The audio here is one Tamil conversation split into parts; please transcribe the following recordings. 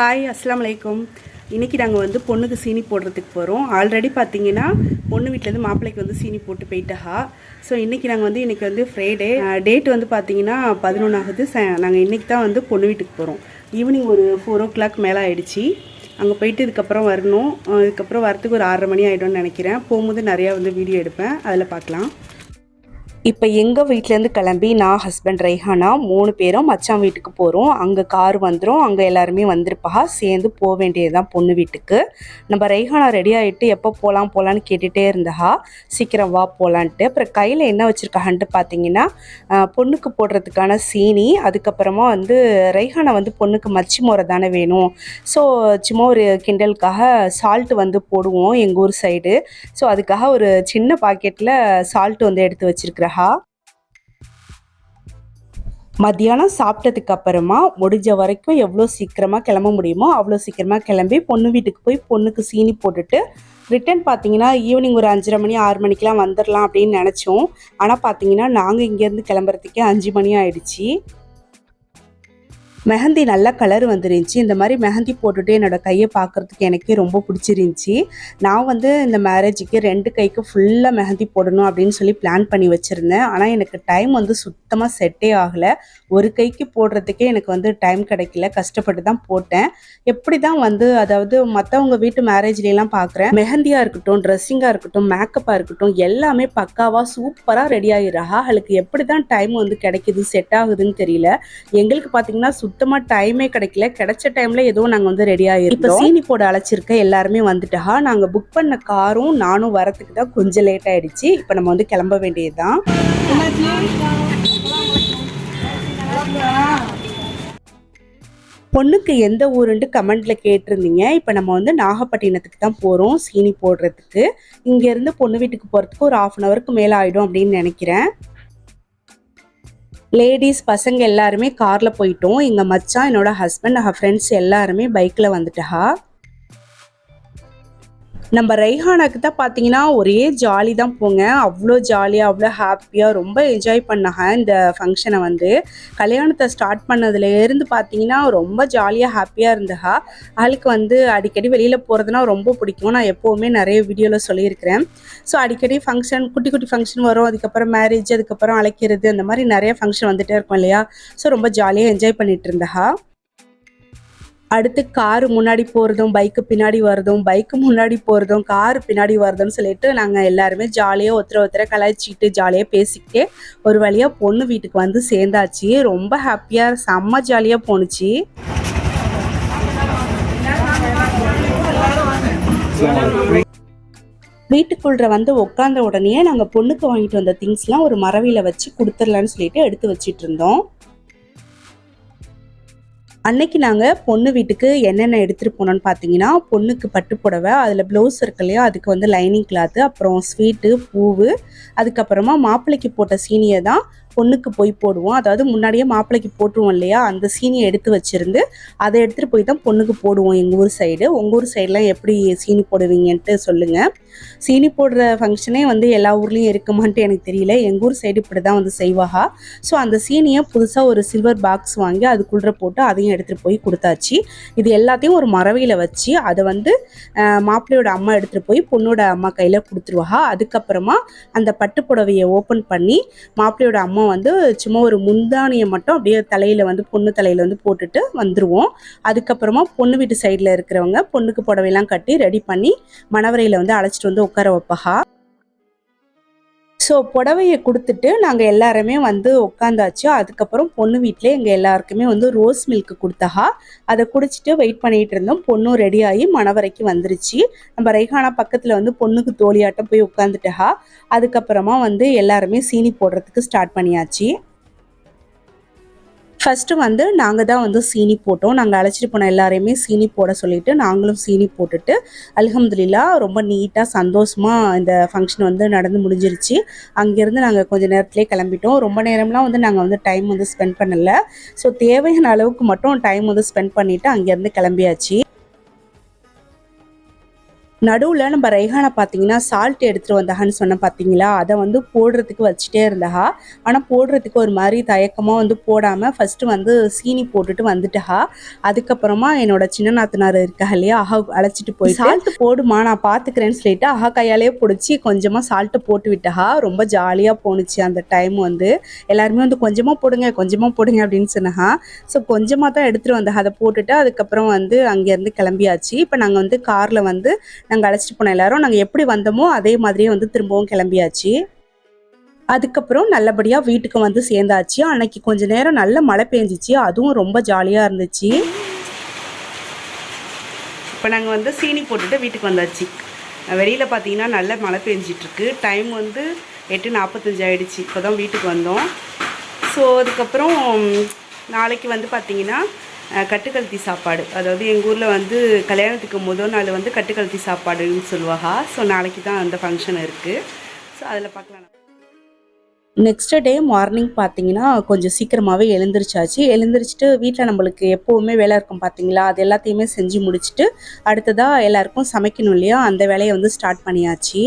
ஹாய் அஸ்ஸலாமு அலைக்கும். இன்றைக்கி நாங்கள் வந்து பொண்ணுக்கு சீனி போடுறதுக்கு போகிறோம். ஆல்ரெடி பார்த்தீங்கன்னா பொண்ணு வீட்டிலேருந்து மாப்பிள்ளைக்கு வந்து சீனி போட்டு போயிட்டா. ஸோ இன்றைக்கி இன்றைக்கி வந்து ஃப்ரைடே, டேட் வந்து பார்த்தீங்கன்னா 11 ஆகுது. நாங்கள் இன்றைக்கி தான் வந்து பொண்ணு வீட்டுக்கு போகிறோம். ஈவினிங் ஒரு 4 o'clock மேலே ஆகிடுச்சி. அங்கே போயிட்டு இதுக்கப்புறம் வரணும். இதுக்கப்புறம் வரத்துக்கு ஒரு 6:30 மணி ஆகிடும்னு நினைக்கிறேன். போகும்போது நிறையா வந்து வீடியோ எடுப்பேன், அதில் பார்க்கலாம். இப்போ எங்கள் வீட்டிலேருந்து கிளம்பி நான், ஹஸ்பண்ட், ரெய்ஹானா 3 பேரும் மச்சான் வீட்டுக்கு போகிறோம். அங்கே கார் வந்துடும். அங்கே எல்லாருமே வந்திருப்பா. சேர்ந்து போக வேண்டியது தான் பொண்ணு வீட்டுக்கு. நம்ம ரெய்ஹானா ரெடி ஆகிட்டு எப்போ போகலான்னு கேட்டுகிட்டே இருந்தா. சீக்கிரம் வா போகலான்ட்டு. அப்புறம் கையில் என்ன வச்சுருக்கான்ட்டு பார்த்தீங்கன்னா பொண்ணுக்கு போடுறதுக்கான சீனி, அதுக்கப்புறமா வந்து ரெய்ஹானா வந்து பொண்ணுக்கு மச்சி மோரை தானே வேணும். ஸோ சும்மா ஒரு கிண்டலுக்காக சால்ட்டு வந்து போடுவோம் எங்கள் ஊர் சைடு. ஸோ அதுக்காக ஒரு சின்ன பாக்கெட்டில் சால்ட்டு வந்து எடுத்து வச்சுருக்குறேன். மத்தியானம் சாப்பிட்டதுக்கு அப்புறமா முடிஞ்ச வரைக்கும் எவ்வளோ சீக்கிரமாக கிளம்ப முடியுமோ அவ்வளோ சீக்கிரமாக கிளம்பி பொண்ணு வீட்டுக்கு போய் பொண்ணுக்கு சீனி போட்டுட்டு ரிட்டன் பார்த்தீங்கன்னா ஈவினிங் ஒரு 5:30 மணி 6 மணிக்கெலாம் வந்துடலாம் அப்படின்னு நினச்சோம். ஆனால் பார்த்தீங்கன்னா நாங்கள் இங்கேருந்து கிளம்புறதுக்கே 5 மணி ஆயிடுச்சு. மெஹந்தி நல்லா கலர் வந்துருந்துச்சு. இந்த மாதிரி மெஹந்தி போட்டுட்டு என்னோடய கையை பார்க்குறதுக்கு எனக்கே ரொம்ப பிடிச்சிருந்துச்சி. நான் வந்து இந்த மேரேஜுக்கு 2 கைக்கு ஃபுல்லாக மெஹந்தி போடணும் அப்படின்னு சொல்லி பிளான் பண்ணி வச்சுருந்தேன். ஆனால் எனக்கு டைம் வந்து சுத்தமாக செட்டே ஆகலை. ஒரு கைக்கு போடுறதுக்கே எனக்கு வந்து டைம் கிடைக்கல. கஷ்டப்பட்டு தான் போட்டேன். எப்படி தான் வந்து அதாவது மற்றவங்க வீட்டு மேரேஜ்லாம் பார்க்குறேன், மெஹந்தியாக இருக்கட்டும், ட்ரெஸ்ஸிங்காக இருக்கட்டும், மேக்கப்பாக இருக்கட்டும், எல்லாமே பக்காவாக சூப்பராக ரெடி ஆகிடுறா. அவளுக்கு எப்படி தான் டைம் வந்து கிடைக்குது, செட் ஆகுதுன்னு தெரியல. எங்களுக்கு பார்த்தீங்கன்னா சுத்தமாக டைமே கிடைக்கல. கிடைச்ச டைமில் ஏதோ நாங்கள் வந்து ரெடி ஆகிருக்கோம். இப்போ சீனி போட அழைச்சிருக்க எல்லாருமே வந்துட்டா. நாங்கள் புக் பண்ண காரும் நானும் வரத்துக்கு தான் கொஞ்சம் லேட் ஆகிடுச்சு. இப்போ நம்ம வந்து கிளம்ப வேண்டியது தான். பொண்ணுக்கு எந்த ஊருன்ட்டு கமெண்ட்டில் கேட்டிருந்தீங்க. இப்போ நம்ம வந்து நாகப்பட்டினத்துக்கு தான் போகிறோம் சீனி போடுறதுக்கு. இங்கேருந்து பொண்ணு வீட்டுக்கு போகிறதுக்கு ஒரு 1/2 hourக்கு மேலே ஆகிடும் அப்படின்னு நினைக்கிறேன். லேடிஸ் பசங்க எல்லாருமே காரில் போயிட்டோம். எங்கள் மச்சான், என்னோட ஹஸ்பண்ட், ஃப்ரெண்ட்ஸ் எல்லாருமே பைக்கில் வந்துட்டா. நம்ம ரெய்ஹானாக்கு தான் பார்த்தீங்கன்னா ஒரே ஜாலி தான் போங்க. அவ்வளோ ஜாலியாக, அவ்வளோ ஹாப்பியாக, ரொம்ப என்ஜாய் பண்ணாங்க இந்த ஃபங்க்ஷனை. வந்து கல்யாணத்தை ஸ்டார்ட் பண்ணதுலேருந்து பார்த்தீங்கன்னா ரொம்ப ஜாலியாக ஹாப்பியாக இருந்தா. அவளுக்கு வந்து அடிக்கடி வெளியில் போகிறதுனா ரொம்ப பிடிக்கும். நான் எப்போவுமே நிறைய வீடியோவில் சொல்லியிருக்கிறேன். ஸோ அடிக்கடி ஃபங்க்ஷன், குட்டி குட்டி ஃபங்க்ஷன் வரும். அதுக்கப்புறம் மேரேஜ், அதுக்கப்புறம் அழைக்கிறது, அந்த மாதிரி நிறைய ஃபங்க்ஷன் வந்துகிட்டே இருக்கும் இல்லையா. ஸோ ரொம்ப ஜாலியாக என்ஜாய் பண்ணிகிட்டு இருந்தா. அடுத்து காரு முன்னாடி போகிறதும், பைக்கு பின்னாடி வரதும், பைக்கு முன்னாடி போகிறதும், காரு பின்னாடி வரதும்னு சொல்லிட்டு நாங்கள் எல்லாருமே ஜாலியாக ஒருத்தரை கலாய்ச்சிக்கிட்டு ஜாலியாக பேசிக்கிட்டே ஒரு வழியாக பொண்ணு வீட்டுக்கு வந்து சேர்ந்தாச்சு. ரொம்ப ஹாப்பியாக செம்ம ஜாலியாக போணுச்சு. வீட்டுக்குள்ள வந்து உட்காந்த உடனே நாங்கள் பொண்ணுக்கு வாங்கிட்டு வந்த திங்ஸ்லாம் ஒரு மரவில வச்சு கொடுத்துடலான்னு சொல்லிட்டு எடுத்து வச்சிட்டு இருந்தோம். அன்னைக்கு நாங்கள் பொண்ணு வீட்டுக்கு என்னென்ன எடுத்துகிட்டு போனோன்னு பார்த்தீங்கன்னா, பொண்ணுக்கு பட்டு புடவை, அதில் ப்ளவுஸ் இருக்கு இல்லையா, அதுக்கு வந்து லைனிங் கிளாத்து, அப்புறம் ஸ்வீட்டு, பூவு, அதுக்கப்புறமா மாப்பிள்ளைக்கு போட்ட சீனியை தான் பொண்ணுக்கு போய் போடுவோம். அதாவது முன்னாடியே மாப்பிள்ளைக்கு போட்டுருவோம் இல்லையா, அந்த சீனியை எடுத்து வச்சுருந்து அதை எடுத்துகிட்டு போய் தான் பொண்ணுக்கு போடுவோம் எங்கள் ஊர் சைடு. உங்கள் ஊர் சைடெலாம் எப்படி சீனி போடுவீங்கன்ட்டு சொல்லுங்கள். சீனி போடுற ஃபங்க்ஷனே வந்து எல்லா ஊர்லேயும் இருக்குமான்ட்டு எனக்கு தெரியல. எங்கள் ஊர் சைடு இப்படி தான் வந்து செய்வாங்க. ஸோ அந்த சீனியை புதுசாக ஒரு சில்வர் பாக்ஸ் வாங்கி அதுக்குள்ளே போட்டு அதையும் எடுத்துகிட்டு போய் கொடுத்தாச்சு. இது எல்லாத்தையும் ஒரு மரவையில் வச்சு அதை வந்து மாப்பிள்ளையோட அம்மா எடுத்துகிட்டு போய் பொண்ணோட அம்மா கையில் கொடுத்துருவாங்க. அதுக்கப்புறமா அந்த பட்டு புடவையை ஓப்பன் பண்ணி மாப்பிள்ளையோட அம்மா வந்து சும்மா ஒரு முந்தானியை மட்டும் அப்படியே தலையில் வந்து பொண்ணு தலையில் வந்து போட்டுட்டு வந்துடுவோம். அதுக்கப்புறமா பொண்ணு வீட்டு சைடில் இருக்கிறவங்க பொண்ணுக்கு புடவையெல்லாம் கட்டி ரெடி பண்ணி மணவரையில் வந்து அழைச்சிட்டு வந்து உட்கார வைப்பா. ஸோ புடவையை கொடுத்துட்டு நாங்கள் எல்லாருமே வந்து உட்காந்தாச்சு. அதுக்கப்புறம் பொண்ணு வீட்டில் எங்கள் எல்லாருக்குமே வந்து ரோஸ் மில்க் கொடுத்தா. அதை குடிச்சிட்டு வெயிட் பண்ணிகிட்டு இருந்தோம். பொண்ணும் ரெடி ஆகி மணவரைக்கு வந்துருச்சு. நம்ம ரெய்ஹானா பக்கத்தில் வந்து பொண்ணுக்கு தோழியாட்டம் போய் உட்காந்துட்டா. அதுக்கப்புறமா வந்து எல்லாருமே சீனி போடுறதுக்கு ஸ்டார்ட் பண்ணியாச்சு. ஃபஸ்ட்டு வந்து நாங்கள் தான் வந்து சீனி போட்டோம். நாங்கள் அழைச்சிட்டு போன எல்லாரையுமே சீனி போட சொல்லிவிட்டு நாங்களும் சீனி போட்டுட்டு அல்ஹம்துலில்லாஹ் ரொம்ப நீட்டாக சந்தோஷமாக இந்த ஃபங்க்ஷன் வந்து நடந்து முடிஞ்சிருச்சு. அங்கேருந்து நாங்கள் கொஞ்சம் நேரத்துலேயே கிளம்பிட்டோம். ரொம்ப நேரம்லாம் வந்து நாங்கள் வந்து டைம் வந்து ஸ்பெண்ட் பண்ணலை. ஸோ தேவையான அளவுக்கு மட்டும் டைம் வந்து ஸ்பெண்ட் பண்ணிவிட்டு அங்கேருந்து கிளம்பியாச்சு. நடுவில் நம்ம ரைஹானை பார்த்தீங்கன்னா சால்ட் எடுத்துகிட்டு வந்தான்னு சொன்னேன் பார்த்தீங்களா, அதை வந்து போடுறதுக்கு வச்சுட்டே இருந்தா. ஆனால் போடுறதுக்கு ஒரு மாதிரி தயக்கமாக வந்து போடாமல் ஃபஸ்ட்டு வந்து சீனி போட்டுட்டு வந்துட்டா. அதுக்கப்புறமா என்னோட சின்ன நாத்தனார் இருக்கா இல்லையா, அழைச்சிட்டு போய் சால்ட்டு போடுமா நான் பார்த்துக்கிறேன்னு சொல்லிட்டு கையாலே பிடிச்சி கொஞ்சமாக சால்ட்டு போட்டு விட்டா. ரொம்ப ஜாலியாக போணுச்சு அந்த டைம். வந்து எல்லாருமே வந்து கொஞ்சமாக போடுங்க அப்படின்னு சொன்னா. ஸோ கொஞ்சமாக தான் எடுத்துகிட்டு வந்தா. அதை போட்டுட்டு அதுக்கப்புறம் வந்து அங்கேருந்து கிளம்பியாச்சு. இப்போ நாங்கள் வந்து காரில் வந்து நாங்கள் அழைச்சிட்டு போன எல்லாரும் நாங்கள் எப்படி வந்தோமோ அதே மாதிரியே வந்து திரும்பவும் கிளம்பியாச்சு. அதுக்கப்புறம் நல்லபடியாக வீட்டுக்கு வந்து சேர்ந்தாச்சு. அன்னைக்கு கொஞ்ச நேரம் நல்ல மழை பெஞ்சிச்சு, அதுவும் ரொம்ப ஜாலியாக இருந்துச்சு. இப்போ நாங்கள் வந்து சீனி போட்டுட்டு வீட்டுக்கு வந்தாச்சு. வெளியில் பார்த்தீங்கன்னா நல்ல மழை பெஞ்சிட்ருக்கு. டைம் வந்து 8:45 ஆகிடுச்சு. இப்போ தான் வீட்டுக்கு வந்தோம். ஸோ அதுக்கப்புறம் நாளைக்கு வந்து பார்த்திங்கன்னா கட்டுக்கழுத்தி சாப்பாடு, அதாவது எங்கள் ஊரில் வந்து கல்யாணத்துக்கு முதல் நாள் வந்து கட்டுக்கழுத்தி சாப்பாடுன்னு சொல்லுவாங்க. ஸோ நாளைக்கு தான் அந்த ஃபங்க்ஷன் இருக்குது. ஸோ அதில் பார்க்கலாம். நெக்ஸ்ட் டே மார்னிங் பார்த்தீங்கன்னா கொஞ்சம் சீக்கிரமாகவே எழுந்திரிச்சிட்டு வீட்டில் நம்மளுக்கு எப்போவுமே வேலை இருக்கும் பார்த்தீங்களா, அது எல்லாத்தையுமே செஞ்சு முடிச்சுட்டு அடுத்ததாக எல்லாருக்கும் சமைக்கணும் இல்லையா, அந்த வேலையை வந்து ஸ்டார்ட் பண்ணியாச்சு.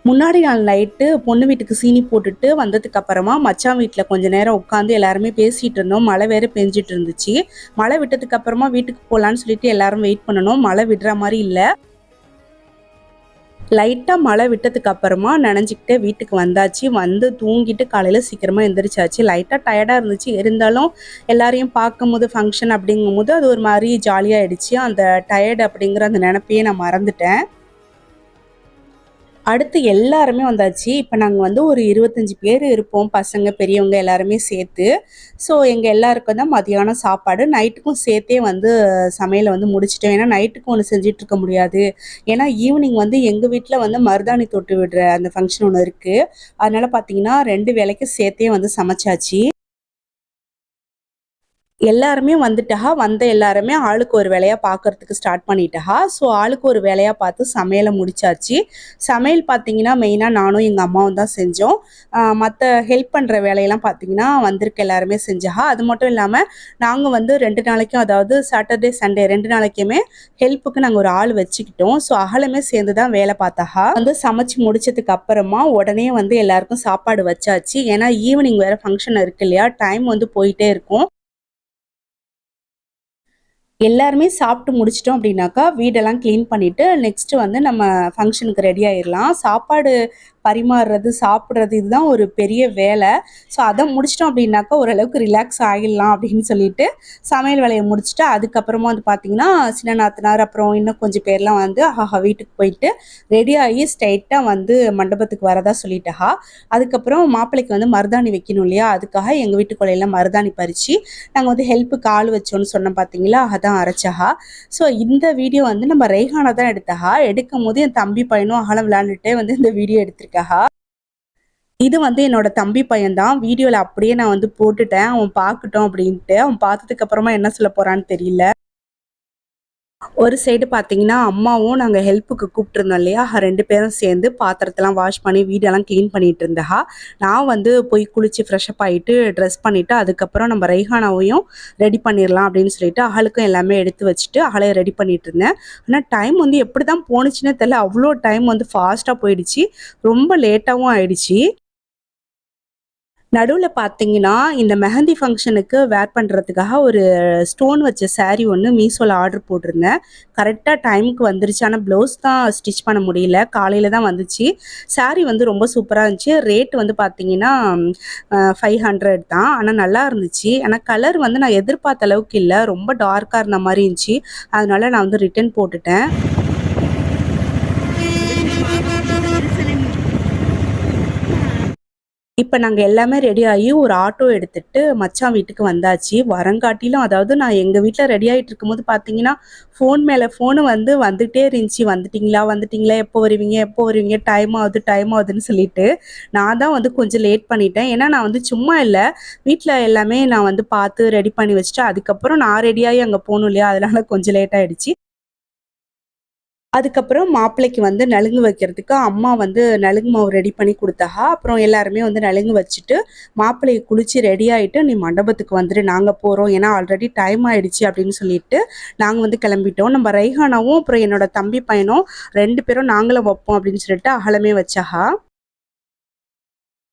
முன்னாடி நாள் நைட்டு பொண்ணு வீட்டுக்கு சீனி போட்டுட்டு வந்ததுக்கு அப்புறமா மச்சான் வீட்டில் கொஞ்சம் நேரம் உட்காந்து எல்லாருமே பேசிகிட்டு இருந்தோம். மழை வேறு பெஞ்சிட்டு இருந்துச்சு. மழை விட்டதுக்கு அப்புறமா வீட்டுக்கு போகலான்னு சொல்லிட்டு எல்லாரும் வெயிட் பண்ணணும். மழை விடுற மாதிரி இல்லை. லைட்டாக மழை விட்டதுக்கு அப்புறமா நனைஞ்சிக்கிட்டே வீட்டுக்கு வந்தாச்சு. வந்து தூங்கிட்டு காலையில் சீக்கிரமாக எந்திரிச்சாச்சு. லைட்டாக டயர்டாக இருந்துச்சு, இருந்தாலும் எல்லாரையும் பார்க்கும்போது ஃபங்க்ஷன் அப்படிங்கும்போது அது ஒரு மாதிரி ஜாலியாகிடுச்சு. அந்த டயர்டு அப்படிங்கிற அந்த நினப்பையே நான் மறந்துட்டேன். அடுத்து எல்லாருமே வந்தாச்சு. இப்போ நாங்கள் வந்து ஒரு 25 பேர் இருப்போம், பசங்க பெரியவங்க எல்லாருமே சேர்த்து. ஸோ எங்கள் எல்லாருக்கும் தான் மதியானம் சாப்பாடு, நைட்டுக்கும் சேர்த்தே வந்து சமையலை வந்து முடிச்சிட்டோம். ஏன்னா நைட்டுக்கும் ஒன்று செஞ்சிட்ருக்க முடியாது. ஏன்னா ஈவினிங் வந்து எங்கள் வீட்டில் வந்து மருதாணி தொட்டு விடுற அந்த ஃபங்க்ஷன் ஒன்று இருக்குது. அதனால் பார்த்தீங்கன்னா 2 வேளைக்கு சேர்த்தே வந்து சமைச்சாச்சு. எல்லாருமே வந்துட்டா. வந்த எல்லாருமே ஆளுக்கு ஒரு வேலையாக பார்க்கறதுக்கு ஸ்டார்ட் பண்ணிட்டா. ஸோ ஆளுக்கு ஒரு வேலையாக பார்த்து சமையலை முடிச்சாச்சு. சமையல் பார்த்தீங்கன்னா மெயினாக நானும் எங்கள் அம்மாவும் தான் செஞ்சோம். மற்ற ஹெல்ப் பண்ணுற வேலையெல்லாம் பார்த்தீங்கன்னா வந்திருக்க எல்லாருமே செஞ்சா. அது மட்டும் இல்லாமல் நாங்கள் வந்து 2 நாளைக்கும், அதாவது சாட்டர்டே சண்டே 2 நாளைக்குமே ஹெல்ப்புக்கு நாங்கள் ஒரு ஆள் வச்சுக்கிட்டோம். ஸோ அகலமே சேர்ந்து தான் வேலை பார்த்தா. வந்து சமைச்சு முடிச்சதுக்கு அப்புறமா உடனே வந்து எல்லாருக்கும் சாப்பாடு வச்சாச்சு. ஏன்னா ஈவினிங் வேறு ஃபங்க்ஷன் இருக்கு இல்லையா, டைம் வந்து போயிட்டே இருக்கும். எல்லாருமே சாப்பிட்டு முடிச்சிட்டோம் அப்படின்னாக்கா வீடெல்லாம் க்ளீன் பண்ணிவிட்டு நெக்ஸ்ட்டு வந்து நம்ம ஃபங்க்ஷனுக்கு ரெடி ஆயிடலாம். சாப்பாடு பரிமாறுறது, சாப்பிட்றது இதுதான் ஒரு பெரிய வேலை. ஸோ அதை முடிச்சிட்டோம் அப்படின்னாக்கா ஓரளவுக்கு ரிலாக்ஸ் ஆகிடலாம் அப்படின்னு சொல்லிட்டு சமையல் வேலையை முடிச்சுட்டு அதுக்கப்புறமா வந்து பார்த்திங்கன்னா சின்ன நாத்தனார் அப்புறம் இன்னும் கொஞ்சம் பேர்லாம் வந்து வீட்டுக்கு போயிட்டு ரெடி ஆகி ஸ்ட்ரைட்டாக வந்து மண்டபத்துக்கு வரதா சொல்லிட்டா. அதுக்கப்புறம் மாப்பிள்ளைக்கு வந்து மருதாணி வைக்கணும் இல்லையா, அதுக்காக எங்கள் வீட்டுக்குள்ளையெல்லாம் மருதாணி பறித்து நாங்கள் வந்து ஹெல்ப்புக்கு ஆள் வச்சோன்னு சொன்னோம் பார்த்தீங்களா, அதான் அரைச்சா. ஸோ இந்த வீடியோ வந்து நம்ம ரெய்ஹானா தான் எடுத்தா. எடுக்கும் போது என் தம்பி பையனும் அகலம் விளையாண்டுட்டே வந்து இந்த வீடியோ எடுத்திருக்கேன். இது வந்து என்னோட தம்பி பையன்தான். வீடியோவில் அப்படியே நான் வந்து போட்டுட்டேன், அவன் பார்க்கட்டும் அப்படின்ட்டு. அவன் பார்த்ததுக்கு அப்புறமா என்ன சொல்ல போறான்னு தெரியல. ஒரு சைடு பார்த்தீங்கன்னா அம்மாவும் நாங்கள் ஹெல்ப்புக்கு கூப்பிட்டுருந்தோம் இல்லையா, 2 பேரும் சேர்ந்து பாத்திரத்தெல்லாம் வாஷ் பண்ணி வீடெல்லாம் க்ளீன் பண்ணிட்டு இருந்தா. நான் வந்து போய் குளிச்சு ஃப்ரெஷ்அப் ஆகிட்டு ட்ரெஸ் பண்ணிவிட்டு அதுக்கப்புறம் நம்ம ரெய்ஹானாவையும் ரெடி பண்ணிடலாம் அப்படின்னு சொல்லிட்டு அவளுக்கும் எல்லாமே எடுத்து வச்சுட்டு அவளை ரெடி பண்ணிட்டு இருந்தேன். ஆனால் டைம் வந்து எப்படி தான் போணுச்சுன்னே தெரியல, அவ்வளோ டைம் வந்து ஃபாஸ்ட்டாக போயிடுச்சு, ரொம்ப லேட்டாகவும் ஆயிடுச்சு. நடுவில் பார்த்தீங்கன்னா இந்த மெஹந்தி ஃபங்க்ஷனுக்கு வேர் பண்ணுறதுக்காக ஒரு ஸ்டோன் வச்ச சாரீ ஒன்று மீஷோவில் ஆர்டர் போட்டிருந்தேன். கரெக்டாக டைமுக்கு வந்துருச்சு. ஆனால் ப்ளவுஸ் தான் ஸ்டிச் பண்ண முடியல, காலையில் தான் வந்துச்சு. சாரீ வந்து ரொம்ப சூப்பராக இருந்துச்சு. ரேட் வந்து பார்த்தீங்கன்னா 500 தான். ஆனால் நல்லா இருந்துச்சு. ஆனால் கலர் வந்து நான் எதிர்பார்த்த அளவுக்கு இல்லை, ரொம்ப டார்க்காக இருந்த மாதிரி இருந்துச்சு. அதனால நான் வந்து ரிட்டன் போட்டுட்டேன். இப்போ நாங்கள் எல்லாமே ரெடி ஆகி ஒரு ஆட்டோ எடுத்துகிட்டு மச்சான் வீட்டுக்கு வந்தாச்சு. வரங்காட்டிலும், அதாவது நான் எங்கள் வீட்டில் ரெடி ஆகிட்டு இருக்கும்போது பார்த்தீங்கன்னா ஃபோன் மேலே ஃபோனு வந்து வந்துகிட்டே இருந்துச்சு. வந்துட்டிங்களா, எப்போ வருவீங்க, டைம் ஆகுதுன்னு சொல்லிட்டு. நான் தான் வந்து கொஞ்சம் லேட் பண்ணிட்டேன். ஏன்னா நான் வந்து சும்மா இல்லை, வீட்டில் எல்லாமே நான் வந்து பார்த்து ரெடி பண்ணி வச்சுட்டு அதுக்கப்புறம் நான் ரெடியாகி அங்கே போகணும் இல்லையா, அதனால கொஞ்சம் லேட் ஆகிடுச்சு. அதுக்கப்புறம் மாப்பிள்ளைக்கு வந்து நலுங்கு வைக்கிறதுக்கு அம்மா வந்து நலுங்கு மாவு ரெடி பண்ணி கொடுத்தாங்க. அப்புறம் எல்லாருமே வந்து நலுங்கு வச்சுட்டு மாப்பிள்ளையை குளிச்சு ரெடி ஆகிட்டு நீ மண்டபத்துக்கு வந்துட்டு நாங்கள் போகிறோம், ஏன்னா ஆல்ரெடி டைம் ஆயிடுச்சு அப்படின்னு சொல்லிட்டு நாங்கள் வந்து கிளம்பிட்டோம். நம்ம ரைஹானாவும் அப்புறம் என்னோட தம்பி பையனும் 2 பேரும் நாங்களும் வைப்போம் அப்படின்னு சொல்லிட்டு அகலமே வச்சாகா.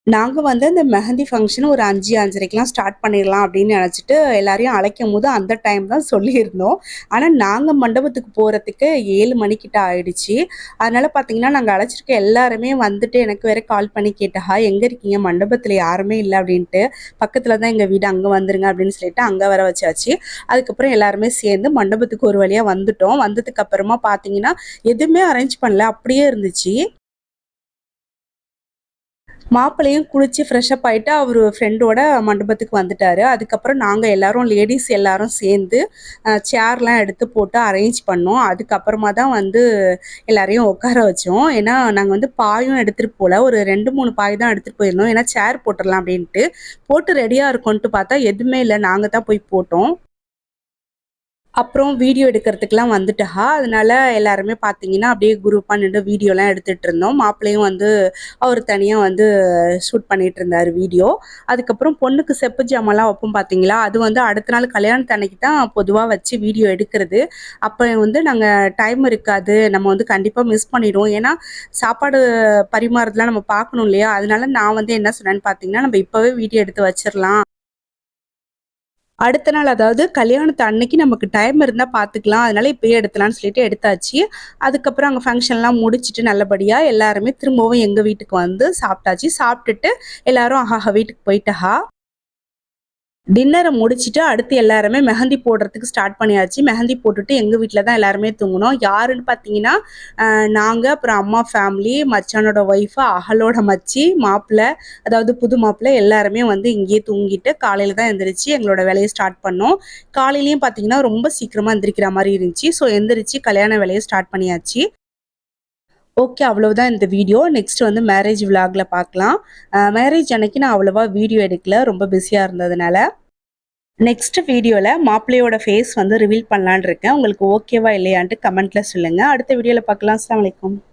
நாங்க வந்து அந்த மெஹந்தி ஃபங்ஷன் ஒரு 5, 5:30க்கெல்லாம் ஸ்டார்ட் பண்ணிடலாம் அப்படின்னு நினச்சிட்டு எல்லாரையும் அழைக்கும்போது அந்த டைம் தான் சொல்லியிருந்தோம். ஆனா நாங்க மண்டபத்துக்கு போறதுக்கு 7 மணிக்கிட்ட ஆயிடுச்சு. அதனால பார்த்தீங்கன்னா, நாங்க அழைச்சிருக்க எல்லாருமே வந்துட்டு எனக்கு வேற கால் பண்ணி கேட்டாக, "எங்க இருக்கீங்க? மண்டபத்துல யாருமே இல்ல" அப்படின்ட்டு. "பக்கத்துல தான் எங்க வீடு, அங்க வந்துருங்க" அப்படின்னு சொல்லிட்டு அங்க வர வச்சாச்சு. அதுக்கப்புறம் எல்லாருமே சேர்ந்து மண்டபத்துக்கு ஒரு வழியா வந்துட்டோம். வந்ததுக்கு அப்புறமா பார்த்தீங்கன்னா, எதுவுமே அரேஞ்ச் பண்ணல. அப்படியே இருந்துச்சு. மாப்பிள்ளையும் குளிச்சு ஃப்ரெஷ் அப் ஆயிட்டு அவரு ஃப்ரெண்டோட மண்டபத்துக்கு வந்துட்டாரு. அதுக்கப்புறம் நாங்க எல்லாரும் லேடீஸ் எல்லாரும் சேர்ந்து சேர்லாம் எடுத்து போட்டு அரேஞ்ச் பண்ணோம். அதுக்கப்புறமா தான் வந்து எல்லாரையும் உட்கார வச்சோம். ஏன்னா நாங்க வந்து பாயும் எடுத்துட்டு போல. ஒரு 2, 3 பாய் தான் எடுத்துட்டு போயிருந்தோம். ஏன்னா சேர் போட்டுறலாம் அப்படின்ட்டு. போட்டு ரெடியா இருக்கோன்ட்டு பார்த்தா எதுவுமே இல்ல. நாங்க தான் போய் போட்டோம். அப்புறம் வீடியோ எடுக்கிறதுக்குலாம் வந்துட்டா. அதனால எல்லாருமே பார்த்தீங்கன்னா, அப்படியே குரூப்பா நின்னு வீடியோலாம் எடுத்துட்டு இருந்தோம். மாப்பிள்ளையும் வந்து அவரு தனியா வந்து ஷூட் பண்ணிட்டு இருந்தாரு வீடியோ. அதுக்கப்புறம் பொண்ணுக்கு செப்பு ஜாமான்லாம் வைப்போம் பார்த்தீங்களா, அது வந்து அடுத்த நாள் கல்யாணத்து அன்னைக்கு தான் பொதுவா வச்சு வீடியோ எடுக்கிறது. அப்ப வந்து நாங்க டைம் இருக்காது. நம்ம வந்து கண்டிப்பா மிஸ் பண்ணிடுவோம். ஏன்னா, சாப்பாடு பரிமாறுறதெல்லாம் நம்ம பார்க்கணும் இல்லையா? அதனால நான் வந்து என்ன சொன்னேன்னு பார்த்தீங்கன்னா, நம்ம இப்பவே வீடியோ எடுத்து வச்சிரலாம். அடுத்த நாள் அதாவது கல்யாணத்து அன்னைக்கு நமக்கு டைம் இருந்தா பார்த்துக்கலாம். அதனால இப்பயே எடுத்துலான்னு சொல்லிட்டு எடுத்தாச்சு. அதுக்கப்புறம் அங்க ஃபங்ஷன்லாம் முடிச்சுட்டு நல்லபடியா எல்லாருமே திரும்பவும் எங்க வீட்டுக்கு வந்து சாப்பிட்டாச்சு. சாப்பிட்டுட்டு எல்லாரும் வீட்டுக்கு போயிட்டா. டின்னர முடிச்சுட்டு அடுத்து எல்லாருமே மெஹந்தி போடுறதுக்கு ஸ்டார்ட் பண்ணியாச்சு. மெஹந்தி போட்டுட்டு எங்க வீட்ல தான் எல்லாருமே தூங்குனோம். யாருன்னு பார்த்தீங்கன்னா, நாங்க, அப்புறம் அம்மா ஃபேமிலி, மச்சானோட ஒய்ஃப், அகலோட மச்சி, மாப்பிள்ளை, அதாவது புது மாப்பிள்ளை எல்லாருமே வந்து இங்கேயே தூங்கிட்டு காலையில தான் எந்திரிச்சு எங்களோட வேலைய ஸ்டார்ட் பண்ணோம். காலையிலயும் பார்த்தீங்கன்னா, ரொம்ப சீக்கிரமா எந்திரிக்கிற மாரி இருந்துச்சு. ஸோ எந்திரிச்சு கல்யாண வேலைய ஸ்டார்ட் பண்ணியாச்சு. ஓகே. அவ்வளவுதான் இந்த வீடியோ. நெக்ஸ்ட் வந்து மேரேஜ் விளாக்ல பார்க்கலாம். மேரேஜ் அன்னைக்கு நான் அவ்வளவா வீடியோ எடுக்கல. ரொம்ப பிஸியா இருந்ததுனால. நெக்ஸ்ட் வீடியோல மாப்பிள்ளையோட ஃபேஸ் வந்து ரிவீல் பண்ணலான்னு இருக்கேன். உங்களுக்கு ஓகேவா இல்லையான்ட்டு கமெண்ட்ல சொல்லுங்க. அடுத்த வீடியோல பார்க்கலாம். அஸ்ஸலாமு அலைக்கும்.